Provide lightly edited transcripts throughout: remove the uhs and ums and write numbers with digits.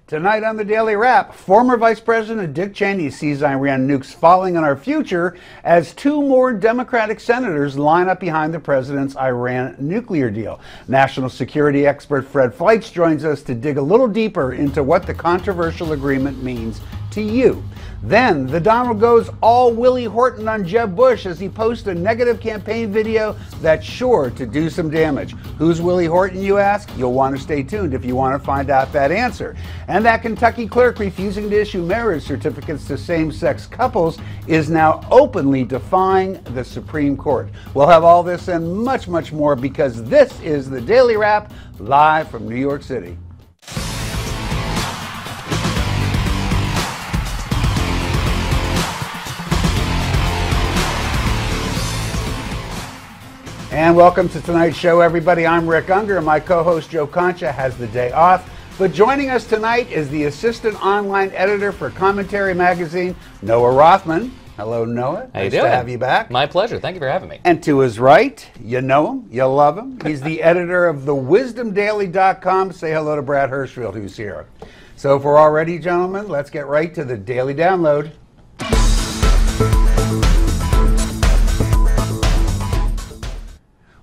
Tonight on the Daily Wrap, former Vice President Dick Cheney sees Iran nukes falling on our future as two more Democratic senators line up behind the president's Iran nuclear deal. National security expert Fred Fleitz joins us to dig a little deeper into what the controversial agreement means to you. Then, the Donald goes all Willie Horton on Jeb Bush as he posts a negative campaign video that's sure to do some damage. Who's Willie Horton, you ask? You'll want to stay tuned if you want to find out that answer. And that Kentucky clerk refusing to issue marriage certificates to same-sex couples is now openly defying the Supreme Court. We'll have all this and much, much more because this is the Daily Wrap live from New York City. And welcome to tonight's show, everybody. I'm Rick Unger, and my co-host Joe Concha has the day off. But joining us tonight is the assistant online editor for Commentary Magazine, Noah Rothman. Hello, Noah. How you doing? Nice to have you back. My pleasure. Thank you for having me. And to his right, you know him, you love him. He's the editor of thewisdomdaily.com. Say hello to Brad Hirschfield, who's here. So if we're all ready, gentlemen, let's get right to the Daily Download.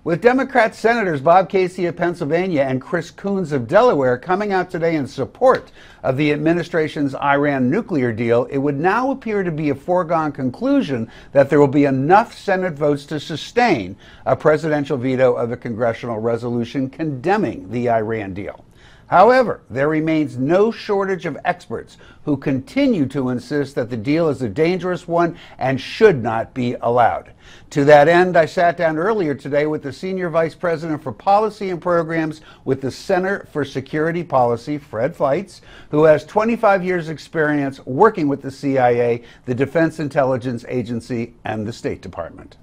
With Democrat Senators Bob Casey of Pennsylvania and Chris Coons of Delaware coming out today in support of the administration's Iran nuclear deal, it would now appear to be a foregone conclusion that there will be enough Senate votes to sustain a presidential veto of a congressional resolution condemning the Iran deal. However, there remains no shortage of experts who continue to insist that the deal is a dangerous one and should not be allowed. To that end, I sat down earlier today with the Senior Vice President for Policy and Programs with the Center for Security Policy, Fred Fleitz, who has 25 years' experience working with the CIA, the Defense Intelligence Agency, and the State Department.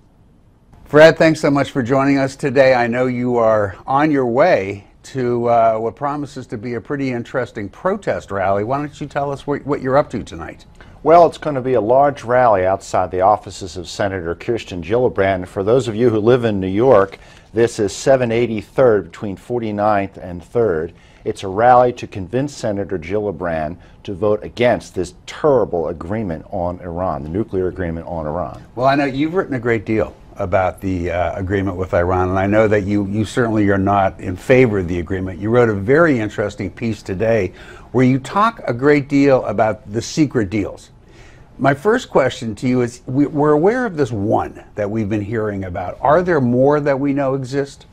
Fred, thanks so much for joining us today. I know you are on your way to what promises to be a pretty interesting protest rally. Why don't you tell us what you're up to tonight? Well, it's going to be a large rally outside the offices of Senator Kirsten Gillibrand. For those of you who live in New York, this is 783rd between 49th and 3rd. It's a rally to convince Senator Gillibrand to vote against this terrible agreement on Iran, the nuclear agreement on Iran. Well, I know you've written a great deal about the agreement with Iran, and I know that you certainly are not in favor of the agreement. You wrote a very interesting piece today where you talk a great deal about the secret deals. My first question to you is, we're aware of this one that we've been hearing about. Are there more that we know exist?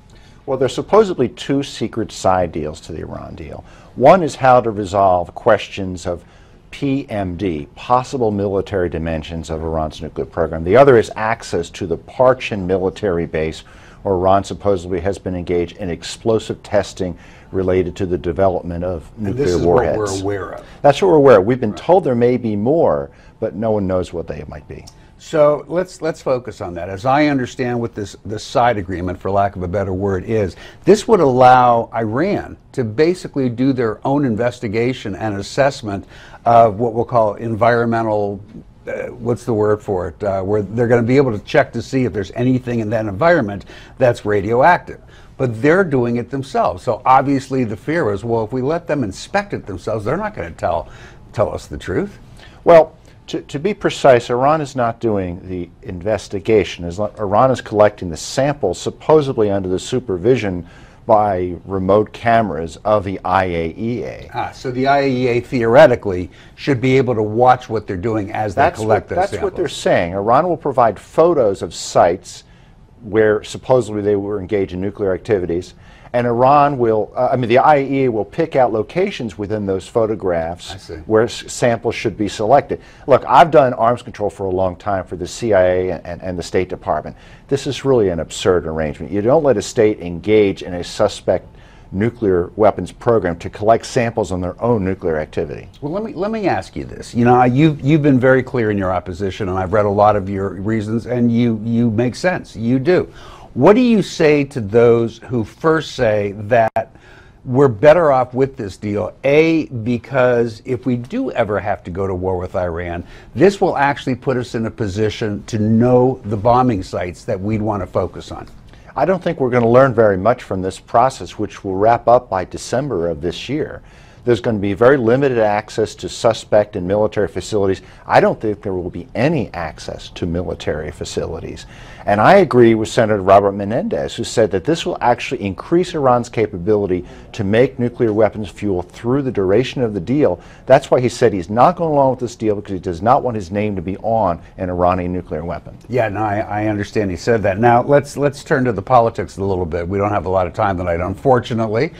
Well, there's supposedly two secret side deals to the Iran deal. One is how to resolve questions of PMD, possible military dimensions of Iran's nuclear program. The other is access to the Parchin military base, where Iran supposedly has been engaged in explosive testing related to the development of nuclear warheads. This is what we're aware of. That's what we're aware of. We've been told there may be more, but no one knows what they might be. So let's focus on that. As I understand what this side agreement, for lack of a better word, is, this would allow Iran to basically do their own investigation and assessment of what we'll call environmental, what's the word for it, where they're going to be able to check to see if there's anything in that environment that's radioactive. But they're doing it themselves. So obviously the fear is, well, if we let them inspect it themselves, they're not going to tell us the truth. Well, to be precise, Iran is not doing the investigation. Iran is collecting the samples supposedly under the supervision by remote cameras of the IAEA. So the IAEA theoretically should be able to watch what they're doing as they collect those samples. That's what they're saying. Iran will provide photos of sites where supposedly they were engaged in nuclear activities, and Iran will, the IAEA will pick out locations within those photographs where samples should be selected. Look, I've done arms control for a long time for the CIA and the State Department. This is really an absurd arrangement. You don't let a state engage in a suspect nuclear weapons program to collect samples on their own nuclear activity. Well, let me ask you this. You know, you've been very clear in your opposition, and I've read a lot of your reasons, and you make sense. You do. What do you say to those who first say that we're better off with this deal, A, because if we do ever have to go to war with Iran, this will actually put us in a position to know the bombing sites that we'd want to focus on? I don't think we're going to learn very much from this process, which will wrap up by December of this year. There's going to be very limited access to suspect and military facilities. I don't think there will be any access to military facilities. And I agree with Senator Robert Menendez, who said that this will actually increase Iran's capability to make nuclear weapons fuel through the duration of the deal. That's why he said he's not going along with this deal, because he does not want his name to be on an Iranian nuclear weapon. Yeah, no, I understand he said that. Now, let's turn to the politics a little bit. We don't have a lot of time tonight, unfortunately.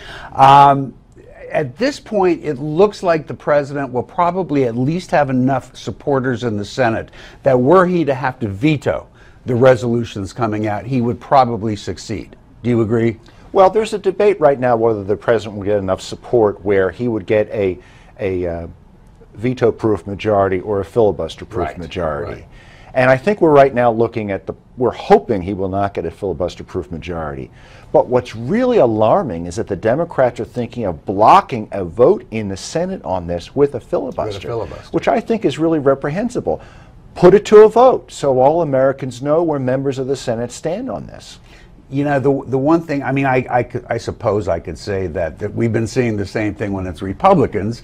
At this point, it looks like the president will probably at least have enough supporters in the Senate that were he to have to veto the resolutions coming out, he would probably succeed. Do you agree? Well, there's a debate right now whether the president will get enough support where he would get a veto-proof majority or a filibuster-proof majority. Right. And I think we're right now looking at we're hoping he will not get a filibuster-proof majority. But what's really alarming is that the Democrats are thinking of blocking a vote in the Senate on this with a filibuster, which I think is really reprehensible. Put it to a vote so all Americans know where members of the Senate stand on this. You know, the one thing, I mean, I suppose I could say that we've been seeing the same thing when it's Republicans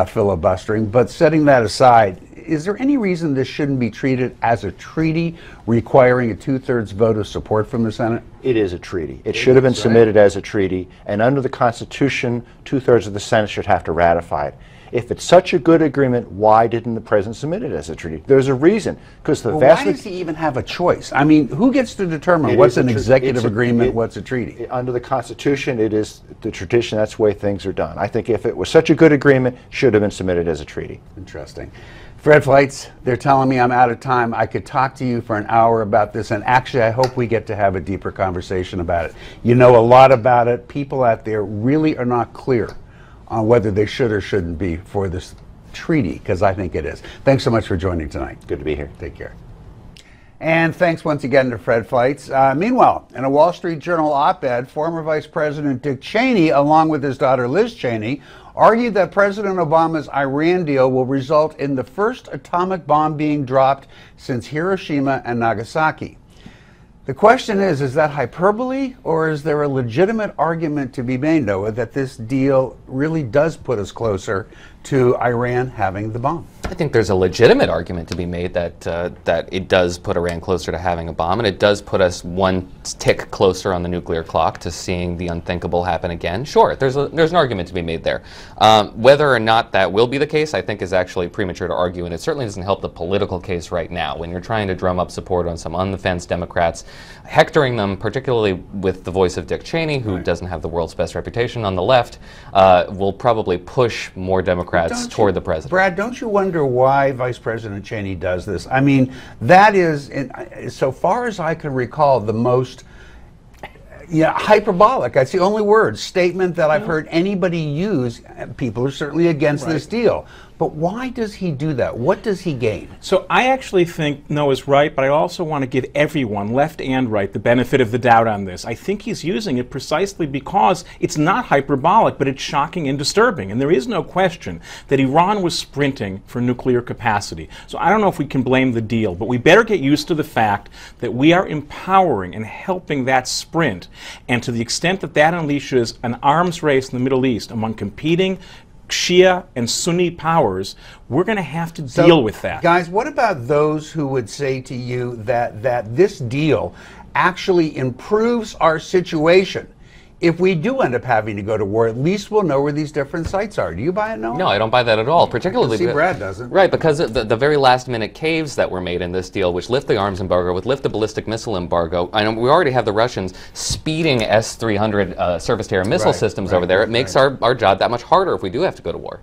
filibustering, but setting that aside, is there any reason this shouldn't be treated as a treaty requiring a 2/3 vote of support from the Senate? It is a treaty. It should have been submitted as a treaty, and under the Constitution, 2/3 of the Senate should have to ratify it. If it's such a good agreement, why didn't the president submit it as a treaty? There's a reason, because the vast. Why does he even have a choice? I mean, who gets to determine what's an executive agreement, what's a treaty? Under the Constitution, it is the tradition. That's the way things are done. I think if it was such a good agreement, it should have been submitted as a treaty. Interesting. Fred Fleitz, they're telling me I'm out of time. I could talk to you for an hour about this, and actually I hope we get to have a deeper conversation about it. You know a lot about it. People out there really are not clear on whether they should or shouldn't be for this treaty, because I think it is. Thanks so much for joining tonight. Good to be here. Take care. And thanks once again to Fred Fleitz. Meanwhile, in a Wall Street Journal op-ed, former Vice President Dick Cheney, along with his daughter Liz Cheney, argued that President Obama's Iran deal will result in the first atomic bomb being dropped since Hiroshima and Nagasaki. The question is that hyperbole, or is there a legitimate argument to be made, Noah, that this deal really does put us closer to Iran having the bomb? I think there's a legitimate argument to be made that that it does put Iran closer to having a bomb, and it does put us one tick closer on the nuclear clock to seeing the unthinkable happen again. Sure, there's an argument to be made there. Whether or not that will be the case, I think, is actually premature to argue, and it certainly doesn't help the political case right now. When you're trying to drum up support on some on-the-fence Democrats, hectoring them, particularly with the voice of Dick Cheney, who doesn't have the world's best reputation on the left, will probably push more Democrats toward the president. Brad, don't you wonder why Vice President Cheney does this? I mean, that is, so far as I can recall, the most hyperbolic, that's the only word, statement that I've heard anybody use. People are certainly against this deal. But why does he do that? What does he gain? So I actually think Noah's right, but I also want to give everyone, left and right, the benefit of the doubt on this. I think he's using it precisely because it's not hyperbolic, but it's shocking and disturbing. And there is no question that Iran was sprinting for nuclear capacity. So I don't know if we can blame the deal, but we better get used to the fact that we are empowering and helping that sprint. And to the extent that that unleashes an arms race in the Middle East among competing Shia and Sunni powers, we're going to have to deal with that. Guys, what about those who would say to you that this deal actually improves our situation? If we do end up having to go to war, at least we'll know where these different sites are. Do you buy it, Noah? No, I don't buy that at all. Particularly, see, Brad doesn't. Right, because the very last-minute caves that were made in this deal, which lift the arms embargo, which lift the ballistic missile embargo. I know we already have the Russians speeding S-300 surface-to-air missile systems over there. It makes our job that much harder if we do have to go to war.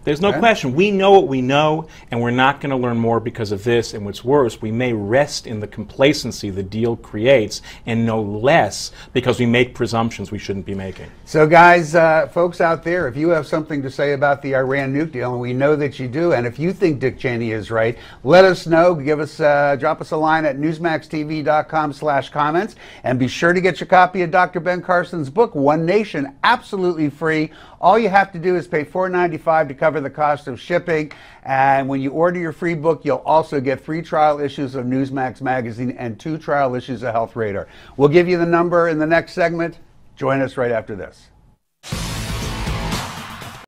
There's no question. We know what we know, and we're not going to learn more because of this. And what's worse, we may rest in the complacency the deal creates and know less because we make presumptions we shouldn't be making. So, guys, folks out there, if you have something to say about the Iran nuke deal, and we know that you do, and if you think Dick Cheney is right, let us know. Give us, drop us a line at newsmaxtv.com/comments, and be sure to get your copy of Dr. Ben Carson's book, One Nation, absolutely free. All you have to do is pay $4.95 to cover the cost of shipping. And when you order your free book, you'll also get 3 trial issues of Newsmax magazine and 2 trial issues of Health Radar. We'll give you the number in the next segment. Join us right after this.